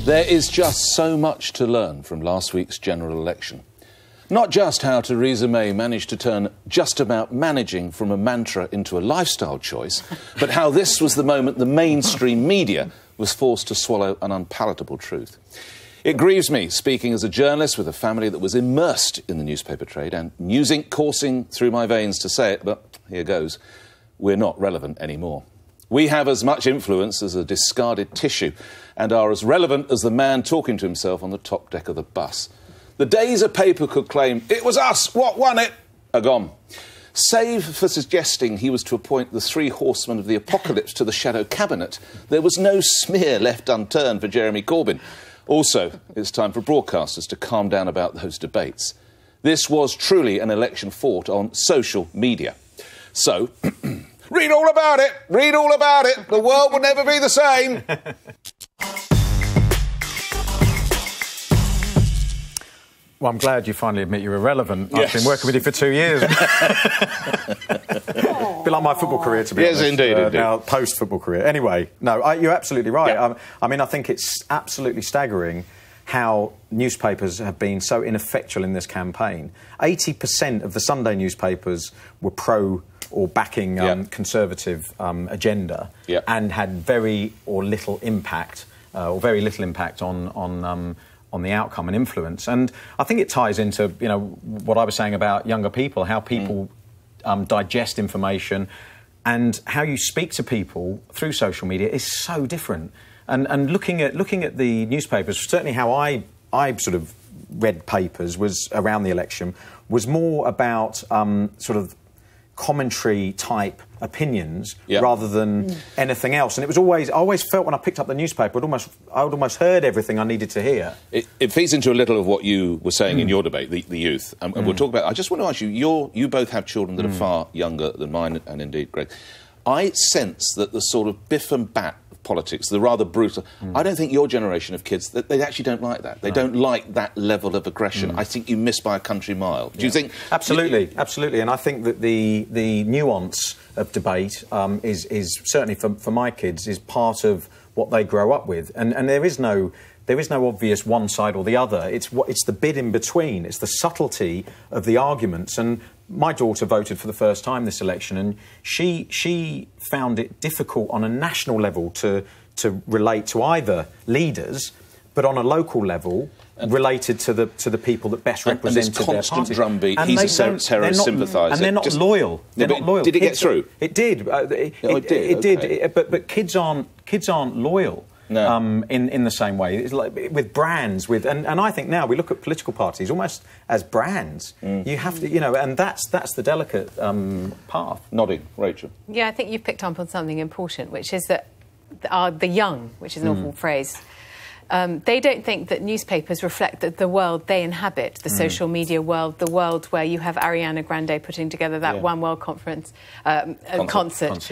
There is just so much to learn from last week's general election. Not just how Theresa May managed to turn just about managing from a mantra into a lifestyle choice, but how this was the moment the mainstream media was forced to swallow an unpalatable truth. It grieves me, speaking as a journalist with a family that was immersed in the newspaper trade and news ink coursing through my veins to say it, but here goes. We're not relevant anymore. We have as much influence as a discarded tissue and are as relevant as the man talking to himself on the top deck of the bus. The days a paper could claim, "It was us, what won it?" are gone. Save for suggesting he was to appoint the three horsemen of the apocalypse to the shadow cabinet, there was no smear left unturned for Jeremy Corbyn. Also, it's time for broadcasters to calm down about those debates. This was truly an election fought on social media. So, read all about it! Read all about it! The world will never be the same! Well, I'm glad you finally admit you're irrelevant. Yes. I've been working with you for 2 years. Bit like my football career, to be honest. Yes, indeed, indeed. Now, post-football career. Anyway, no, you're absolutely right. Yeah. I mean, I think it's absolutely staggering how newspapers have been so ineffectual in this campaign. 80% of the Sunday newspapers were pro or backing Conservative agenda and had very little impact on the outcome and influence. And I think it ties into, you know, what I was saying about younger people, how people digest information and how you speak to people through social media is so different. And looking at the newspapers, certainly how I sort of read papers was around the election, was more about sort of commentary type opinions rather than anything else. And it was I always felt when I picked up the newspaper, I'd almost heard everything I needed to hear. It feeds into a little of what you were saying in your debate, the youth. And we'll talk about... I just want to ask you, you both have children that are far younger than mine, and indeed Greg. I sense that the sort of biff and bat of politics, the rather brutal... I don't think your generation of kids, they actually don't like that. They don't like that level of aggression. I think you miss by a country mile. Do you think... Absolutely, absolutely. And I think that the nuance of debate is certainly for my kids is part of what they grow up with. And there is no obvious one side or the other. It's the bit in between. It's the subtlety of the arguments. And my daughter voted for the first time this election, and she found it difficult on a national level to relate to either leaders, but on a local level related to the people that best represented their party. And this constant drumbeat, he's a terrorist sympathiser. And they're not loyal. They're not loyal. Did it get through? It did. It did. But kids aren't loyal. No. In the same way. It's like with brands, and I think now we look at political parties almost as brands. You have to, you know, and that's the delicate path. Nodding. Rachel. Yeah, I think you've picked up on something important, which is that the young, which is an awful phrase, they don't think that newspapers reflect the world they inhabit, the social media world, the world where you have Ariana Grande putting together that One World Conference concert.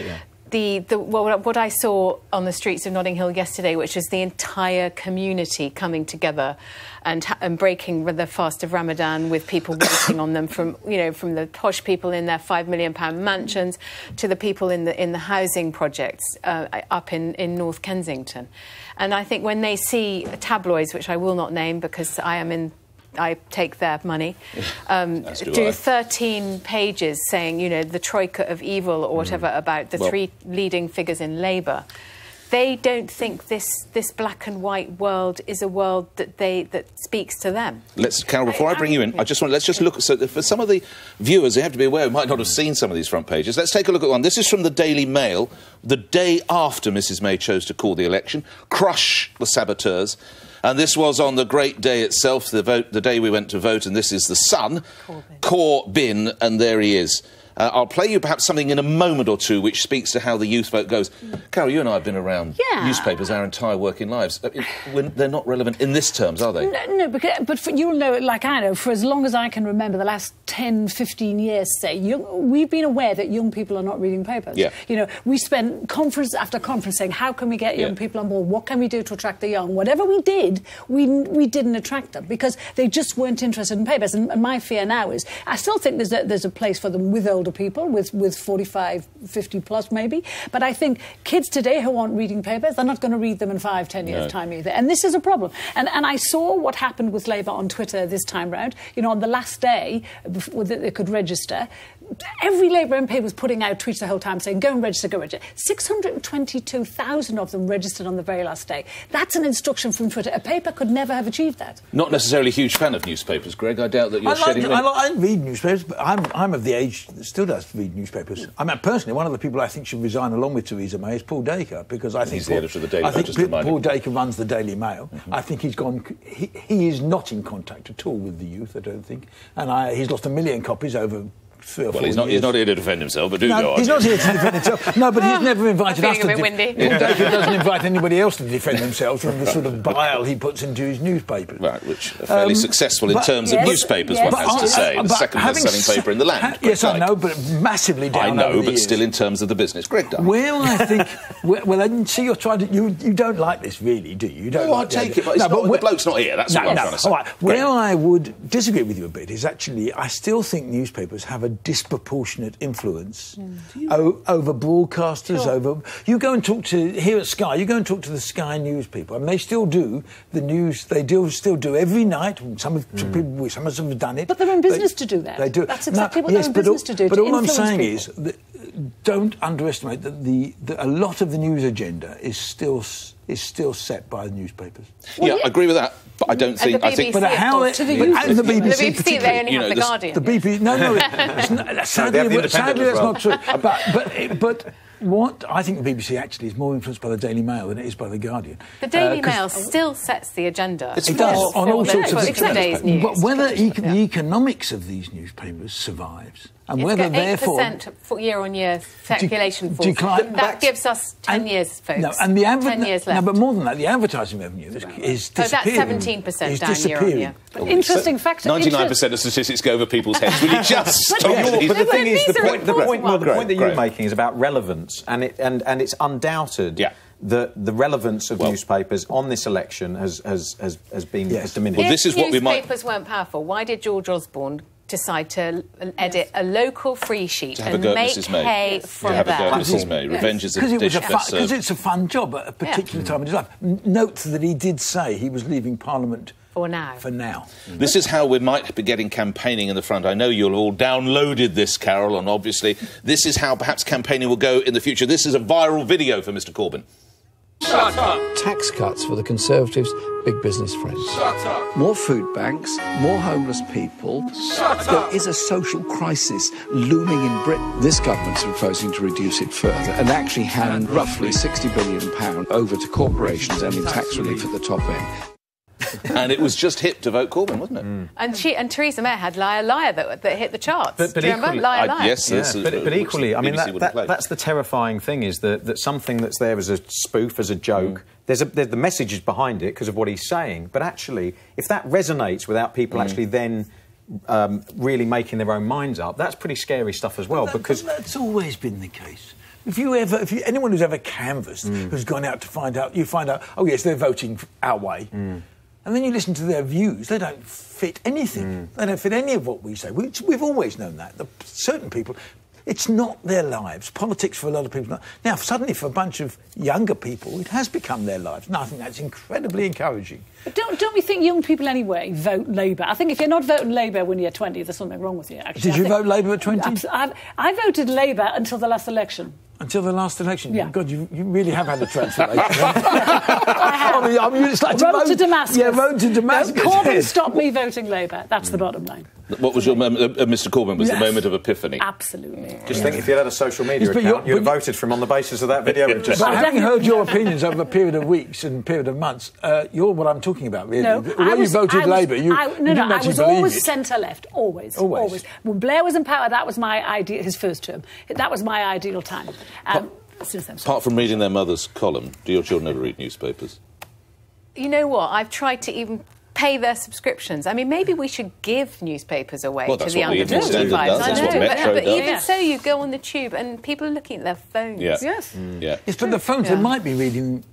What I saw on the streets of Notting Hill yesterday, which was the entire community coming together and breaking the fast of Ramadan with people waiting on them, from the posh people in their £5 million mansions to the people in the housing projects up in North Kensington. And I think when they see tabloids, which I will not name because I take their money, do 13 pages saying, you know, the troika of evil or whatever about the three leading figures in Labour. They don't think this black and white world is a world that speaks to them. Carol, before I bring you in, let's just look. So for some of the viewers, they have to be aware who might not have seen some of these front pages. Let's take a look at one. This is from the Daily Mail, the day after Mrs May chose to call the election. Crush the saboteurs. And this was on the great day itself, the day we went to vote, and this is the Sun, Corbyn, and there he is. I'll play you perhaps something in a moment or two which speaks to how the youth vote goes. Carol, you and I have been around newspapers our entire working lives. They're not relevant in this terms, are they? No, but you'll know it like I know. For as long as I can remember, the last 10, 15 years, say, we've been aware that young people are not reading papers. Yeah. You know, we spent conference after conference saying, how can we get young people on board? What can we do to attract the young? Whatever we did, we didn't attract them because they just weren't interested in papers. And my fear now is, I still think there's a place for them with older older people with 45, 50 plus maybe. But I think kids today who aren't reading papers, they're not going to read them in 5, 10 years' time either. And this is a problem. And I saw what happened with Labour on Twitter this time round. You know, on the last day before they could register, every Labour MP was putting out tweets the whole time saying, go and register, go register. 622,000 of them registered on the very last day. That's an instruction from Twitter. A paper could never have achieved that. Not necessarily a huge fan of newspapers, Greg. I doubt that you're shedding... I read newspapers, but I'm of the age that still does read newspapers. I mean, personally, one of the people I think should resign along with Theresa May is Paul Dacre, because I think... He's the editor of the Daily Mail, I think Paul Dacre runs the Daily Mail. I think he's gone... He is not in contact at all with the youth, I don't think. And he's lost 1 million copies over... 3 or 4 years. He's not here to defend himself, but go on. He's not here to defend himself. No, but he's never invited us to... Feeling a bit windy. Paul Dacre doesn't invite anybody else to defend themselves from the sort of bile he puts into his newspapers. Right, which are fairly successful in terms of newspapers, one has to say. The second best-selling paper in the land. Yes, I know, but massively down over the years. Still in terms of the business. Greg Dunn. Well, I think... Well, I didn't see you're trying to... You don't like this, really, do you? I take it, but the bloke's not here. That's what I'm trying to say. All right. Where I would disagree with you a bit is actually, I still think newspapers have a disproportionate influence over broadcasters, over... You go and talk to... Here at Sky, you go and talk to the Sky News people. I mean, they still do the news... They still do every night. Some of us have done it. But they're in business to do that. They do. That's exactly what they're in business to do. But all I'm saying is that don't underestimate that a lot of the news agenda is still set by the newspapers. Well, I agree with that, but I don't think... I think, but how it... The BBC, they only have The Guardian. The BBC... No, sadly that's not true. But what I think the BBC actually is more influenced by the Daily Mail than it is by the Guardian. The Daily Mail still sets the agenda. It does, on all sorts of things. But whether the economics of these newspapers survives... And whether therefore 8% year-on-year circulation falls. That gives us 10 years, folks. No, and 10 years left. No, but more than that, the advertising revenue is disappearing. That's 17% down year-on-year. Interesting fact. 99% of statistics go over people's heads. Will you just stop? But the thing is, the point that you're Great. making is about relevance, and it's undoubted. Yeah. The relevance of newspapers on this election has diminished. Well, this is what we might... Newspapers weren't powerful, why did George Osborne decide to edit a local free sheet and make hay from that? Have a go at Mrs May. Revenge is a dish best served. Because it's a fun job at a particular time in his life. Note that he did say he was leaving Parliament... For now. This is how we might be getting campaigning in the front. I know you'll all downloaded this, Carol, and obviously this is how perhaps campaigning will go in the future. This is a viral video for Mr Corbyn. Shut up! Tax cuts for the Conservatives' big business friends. Shut up! More food banks, more homeless people. Shut up! There is a social crisis looming in Britain. This government's proposing to reduce it further and actually hand roughly £60 billion over to corporations and in tax relief at the top end. And it was just hip to vote Corbyn, wasn't it? And Theresa May had Liar Liar that hit the charts. But Do you remember? Liar Liar. Yes, but equally, I mean, that's the terrifying thing, is that something that's there as a spoof, as a joke, there's the message is behind it because of what he's saying, but actually, if that resonates without people actually then really making their own minds up, that's pretty scary stuff as well. Because that's always been the case. Anyone who's ever canvassed, who's gone out to find out, you find out, oh yes, they're voting our way. And then you listen to their views, they don't fit anything. They don't fit any of what we say. We've always known that. Certain people, it's not their lives. Politics for a lot of people. Now, suddenly for a bunch of younger people, it has become their lives. And I think that's incredibly encouraging. But don't we think young people anyway vote Labour? I think if you're not voting Labour when you're 20, there's something wrong with you, actually. Did you vote Labour at 20? I voted Labour until the last election. Until the last election? Yeah. God, you really have had a transformation. I mean, it's like road to Damascus. Yeah, road to Damascus. No, Corbyn stopped me voting Labour. That's the bottom line. What was your moment, Mr Corbyn, was the moment of epiphany? Absolutely. Just think, if you had a social media account, you'd have voted for him on the basis of that video. But having heard your opinions over a period of weeks and a period of months, you're what I'm talking about, really. No, when you voted Labour, you didn't actually I was believe always it. centre-left, always. When Blair was in power, that was my ideal, his first term. That was my ideal time. Apart from reading their mother's column, do your children ever read newspapers? You know what? I've tried to even pay their subscriptions. I mean, maybe we should give newspapers away to the under 55s. I know, but even so, you go on the tube and people are looking at their phones. Yes, but the phones, they might be reading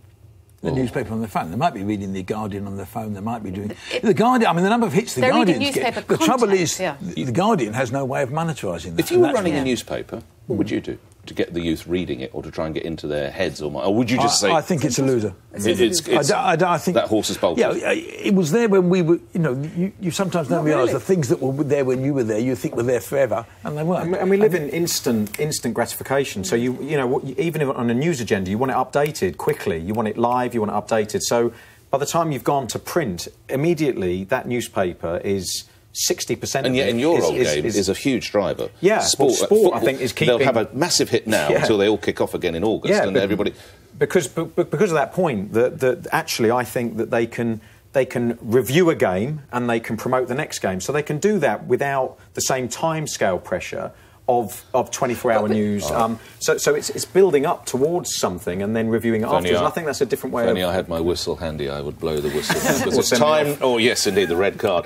the newspaper on their phone. They might be reading The Guardian on their phone. They might be doing... The Guardian, I mean, the number of hits The Guardian's get... The trouble is, The Guardian has no way of monitorising that. If you were running a newspaper, what would you do to get the youth reading it or to try and get into their heads? Or would you just say... I think it's a loser. I think that horse is bolted. Yeah, it was there when we were... You know, you sometimes don't realise the things that were there when you were there, you think were there forever, and they weren't. And we live in instant gratification. So, you know, even on a news agenda, you want it updated quickly. You want it live, you want it updated. So by the time you've gone to print, immediately that newspaper is... 60% and yet in your old game is a huge driver. Yeah, sport football, I think, is keeping... They'll have a massive hit now until they all kick off again in August, and everybody... Because of that point, that actually I think that they can review a game and they can promote the next game. So they can do that without the same timescale pressure of 24-hour news. So it's building up towards something and then reviewing it afterwards. And I think that's a different way If only I had my whistle handy, I would blow the whistle. Because it's time... Oh, yes, indeed, the red card.